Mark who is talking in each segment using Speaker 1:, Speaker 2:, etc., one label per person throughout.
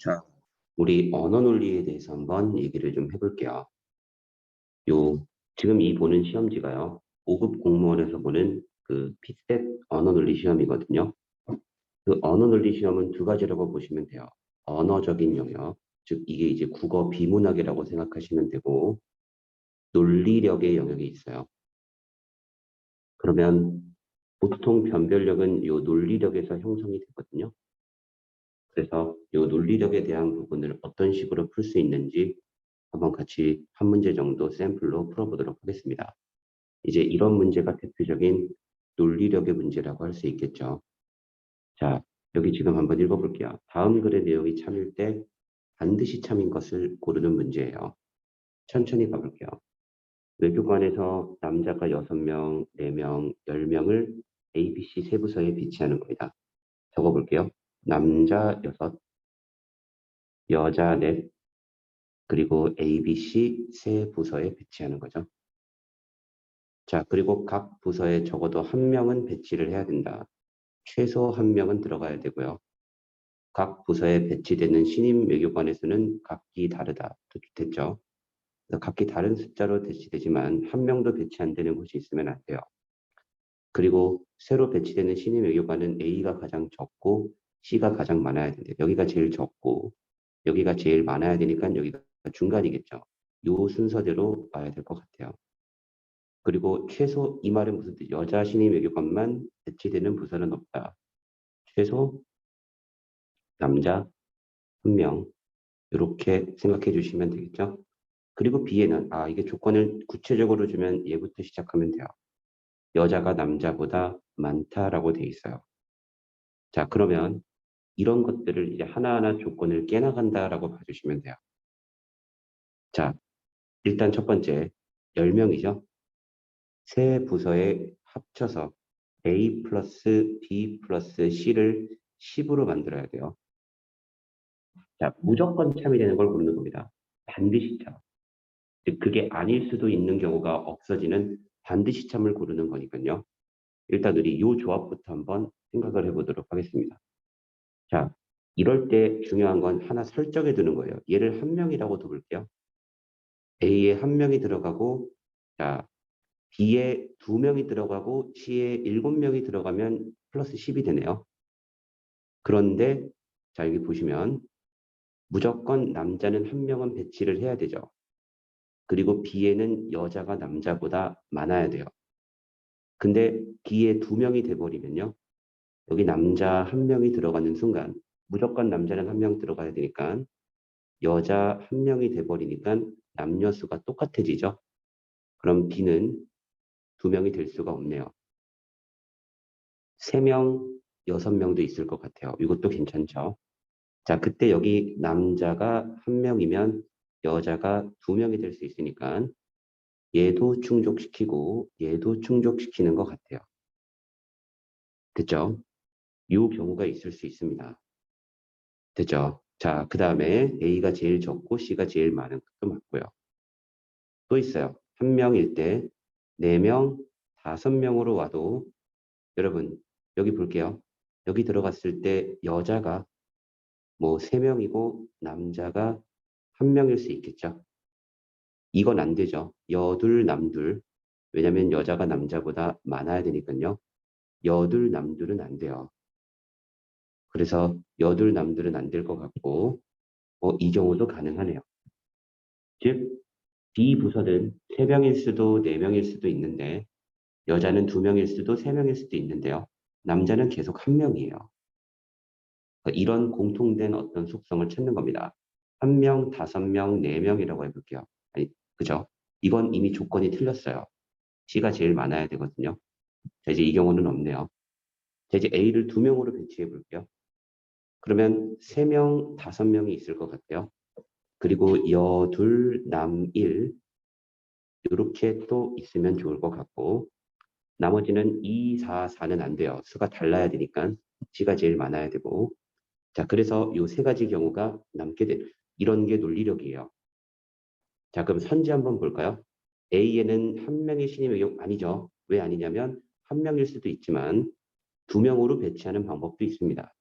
Speaker 1: 자, 우리 언어 논리에 대해서 한번 얘기를 좀 해볼게요. 지금 이 보는 시험지가요. 5급 공무원에서 보는 그 피셋 언어 논리 시험이거든요. 그 언어 논리 시험은 두 가지라고 보시면 돼요. 언어적인 영역, 즉 이게 이제 국어 비문학이라고 생각하시면 되고, 논리력의 영역이 있어요. 그러면 보통 변별력은 이 논리력에서 형성이 되거든요. 그래서 이 논리력에 대한 부분을 어떤 식으로 풀 수 있는지 한번 같이 한 문제 정도 샘플로 풀어보도록 하겠습니다. 이제 이런 문제가 대표적인 논리력의 문제라고 할 수 있겠죠. 자, 여기 지금 한번 읽어볼게요. 다음 글의 내용이 참일 때 반드시 참인 것을 고르는 문제예요. 천천히 가볼게요. 외교관에서 남자가 6명, 4명, 10명을 A, B, C 세 부서에 배치하는 겁니다. 적어볼게요. 남자 6, 여자 4, 그리고 A, B, C 세 부서에 배치하는 거죠. 자, 그리고 각 부서에 적어도 한 명은 배치를 해야 된다. 최소 한 명은 들어가야 되고요. 각 부서에 배치되는 신임 외교관에서는 각기 다르다. 됐죠? 각기 다른 숫자로 배치되지만 한 명도 배치 안 되는 곳이 있으면 안 돼요. 그리고 새로 배치되는 신임 외교관은 A가 가장 적고 C가 가장 많아야 된대요. 여기가 제일 적고 여기가 제일 많아야 되니까 여기가 중간이겠죠. 이 순서대로 봐야 될 것 같아요. 그리고 최소 이 말은 무슨 뜻이죠? 여자 신임 외교관만 배치되는 부서는 없다. 최소 남자 한 명 이렇게 생각해 주시면 되겠죠. 그리고 B에는 이게 조건을 구체적으로 주면 얘부터 시작하면 돼요. 여자가 남자보다 많다라고 돼 있어요. 자, 그러면 이런 것들을 이제 하나하나 조건을 깨나간다라고 봐주시면 돼요. 자, 일단 첫 번째 10명이죠. 세 부서에 합쳐서 A 플러스 B 플러스 C를 10으로 만들어야 돼요. 자, 무조건 참이 되는 걸 고르는 겁니다. 반드시 참. 즉, 그게 아닐 수도 있는 경우가 없어지는 반드시 참을 고르는 거니까요. 일단 우리 이 조합부터 한번 생각을 해보도록 하겠습니다. 자, 이럴 때 중요한 건 하나 설정해 두는 거예요. 얘를 한 명이라고 둬볼게요. A에 한 명이 들어가고, 자, B에 2명이 들어가고, C에 7명이 들어가면 플러스 10이 되네요. 그런데, 자, 여기 보시면, 무조건 남자는 한 명은 배치를 해야 되죠. 그리고 B에는 여자가 남자보다 많아야 돼요. 근데 B에 2명이 돼버리면요. 여기 남자 한 명이 들어가는 순간 무조건 남자는 한 명 들어가야 되니까 여자 한 명이 돼버리니까 남녀 수가 똑같아지죠. 그럼 B는 2명이 될 수가 없네요. 3명, 6명도 있을 것 같아요. 이것도 괜찮죠. 자, 그때 여기 남자가 한 명이면 여자가 2명이 될 수 있으니까 얘도 충족시키고 얘도 충족시키는 것 같아요. 됐죠? 이 경우가 있을 수 있습니다. 됐죠? 자, 그 다음에 A가 제일 적고 C가 제일 많은 것도 맞고요. 또 있어요. 한 명일 때 4명, 5명으로 와도 여러분 여기 볼게요. 여기 들어갔을 때 여자가 뭐 3명이고 남자가 한 명일 수 있겠죠. 이건 안 되죠. 여둘 남둘. 왜냐면 여자가 남자보다 많아야 되니까요. 여둘 남둘은 안 돼요. 그래서 여둘 남둘은 안 될 것 같고 이 경우도 가능하네요. 즉 B 부서는 3명일 수도 4명일 수도 있는데 여자는 2명일 수도 3명일 수도 있는데요. 남자는 계속 한 명이에요. 이런 공통된 어떤 속성을 찾는 겁니다. 1명, 5명, 4명이라고 해볼게요. 아니, 그죠? 이건 이미 조건이 틀렸어요. C가 제일 많아야 되거든요. 자, 이제 이 경우는 없네요. 자, 이제 A를 2명으로 배치해 볼게요. 그러면 3명, 5명이 있을 것 같아요. 그리고 여둘, 남일 이렇게 또 있으면 좋을 것 같고 나머지는 2, 4, 4는 안 돼요. 수가 달라야 되니까 C가 제일 많아야 되고 자, 그래서 이 세 가지 경우가 남게 된 이런 게 논리력이에요. 자, 그럼 선지 한번 볼까요? A에는 한 명의 신임 외교 아니죠. 왜 아니냐면 한 명일 수도 있지만 2명으로 배치하는 방법도 있습니다.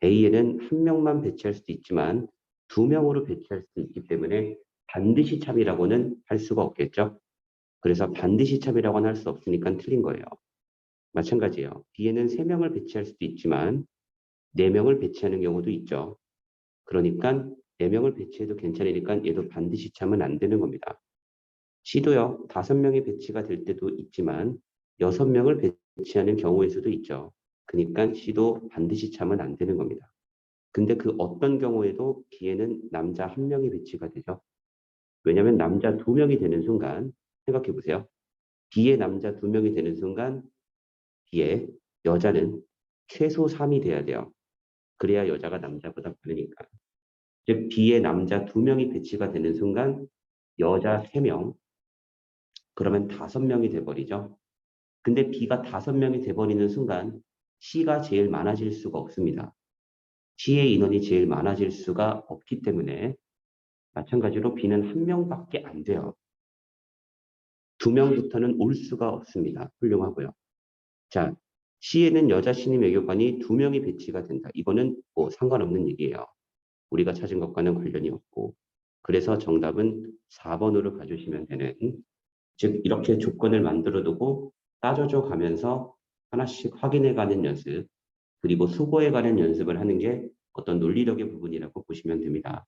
Speaker 1: A에는 한 명만 배치할 수도 있지만 두 명으로 배치할 수도 있기 때문에 반드시 참이라고는 할 수가 없겠죠. 그래서 반드시 참이라고는 할 수 없으니까 틀린 거예요. 마찬가지예요. B에는 세 명을 배치할 수도 있지만 네 명을 배치하는 경우도 있죠. 그러니까 네 명을 배치해도 괜찮으니까 얘도 반드시 참은 안 되는 겁니다. C도요. 5명이 배치가 될 때도 있지만 6명을 배치하는 경우일 수도 있죠. 그러니까 C도 반드시 참은 안 되는 겁니다. 근데 그 어떤 경우에도 B에는 남자 1명이 배치가 되죠. 왜냐하면 남자 2명이 되는 순간 생각해 보세요. B에 남자 2명이 되는 순간 B에 여자는 최소 3이 돼야 돼요. 그래야 여자가 남자보다 많으니까. 즉 B에 남자 2명이 배치가 되는 순간 여자 3명, 그러면 5명이 돼버리죠. 근데 B가 5명이 돼버리는 순간 C가 제일 많아질 수가 없습니다. C의 인원이 제일 많아질 수가 없기 때문에 마찬가지로 B는 1명밖에 안 돼요. 2명부터는 올 수가 없습니다. 훌륭하고요. 자, C에는 여자 신임 외교관이 2명이 배치가 된다. 이거는 뭐 상관없는 얘기예요. 우리가 찾은 것과는 관련이 없고. 그래서 정답은 4번으로 가주시면 되는, 즉 이렇게 조건을 만들어 두고 따져줘 가면서 하나씩 확인해 가는 연습, 그리고 수고해 가는 연습을 하는 게 어떤 논리력의 부분이라고 보시면 됩니다.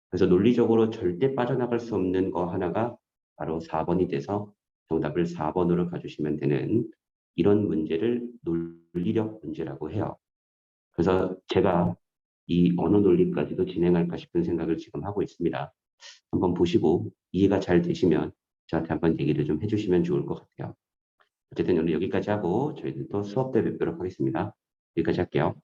Speaker 1: 그래서 논리적으로 절대 빠져나갈 수 없는 거 하나가 바로 4번이 돼서 정답을 4번으로 가주시면 되는 이런 문제를 논리력 문제라고 해요. 그래서 제가 이 언어 논리까지도 진행할까 싶은 생각을 지금 하고 있습니다. 한번 보시고 이해가 잘 되시면 저한테 한번 얘기를 좀 해주시면 좋을 것 같아요. 어쨌든 오늘 여기까지 하고 저희는 또 수업 때 뵙도록 하겠습니다. 여기까지 할게요.